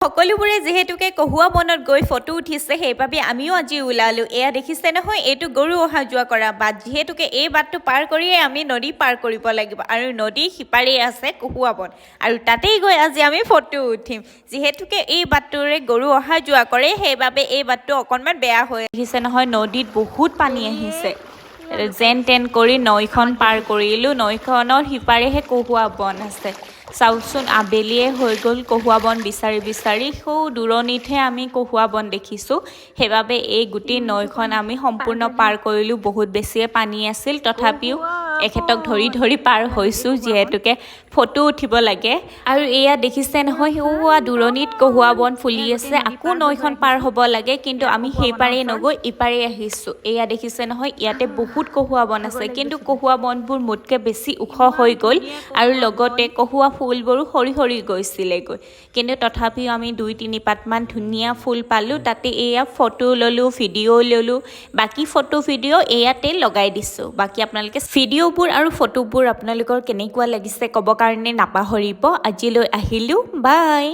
সকলোবোৰে যেহেতুকে কহুৱা বনত গৈ ফটো উঠিছে সেইবাবে আমিও আজি ওলালো এয়া দেখিছে নহয় এইটো গৰু অহা যোৱা কৰা বাট যেহেতুকে এই বাটটো পাৰ কৰিয়ে আমি নদী পাৰ কৰিব লাগিব আৰু নদী সিপাৰে আছে কহুৱা বন আৰু তাতেই গৈ আজি আমি ফটো উঠিম যেহেতুকে এই বাটটোৰে গৰু অহা যোৱা কৰে সেইবাবে এই বাটটো অকণমান বেয়া হৈ আহিছে নহয় নদীত বহুত পানী আহিছে যেন তেন কৰি নৈখন পাৰ কৰিলোঁ নৈখনৰ সিপাৰেহে কহুৱা বন আছে চাওকচোন আবেলিয়ে হৈ গ'ল কহুৱা বন বিচাৰি বিচাৰি সৌ দূৰণিতহে আমি কহুৱা বন দেখিছোঁ সেইবাবে এই গোটেই নৈখন আমি সম্পূৰ্ণ পাৰ কৰিলোঁ বহুত বেছিয়ে পানী আছিল তথাপিও এখেতক ধৰি ধৰি পাৰ হৈছোঁ যিহেতুকে ফটো উঠিব লাগে আৰু এয়া দেখিছে নহয় সেয়া দূৰণিত কহুৱা বন ফুলি আছে আকৌ নৈখন পাৰ হ'ব লাগে কিন্তু আমি সেইপাৰেই নগৈ ইপাৰে আহিছোঁ এয়া দেখিছে নহয় ইয়াতে বহুত কহুৱা বন আছে কিন্তু কহুৱা বনবোৰ মোতকৈ বেছি ওখ হৈ গ'ল আৰু লগতে কহুৱা ফুলবোৰো সৰি সৰি গৈছিলেগৈ কিন্তু তথাপিও আমি 2-3 পাতমান ধুনীয়া ফুল পালোঁ তাতে এয়া ফটো ল'লোঁ ভিডিঅ' ল'লোঁ বাকী ফটো ভিডিঅ' এয়াতে লগাই দিছোঁ বাকী আপোনালোকে ভিডিঅ'বোৰ আৰু ফটোবোৰ আপোনালোকৰ কেনেকুৱা লাগিছে ক'ব কাৰণে নাপাহৰিব আজিলৈ আহিলোঁ বাই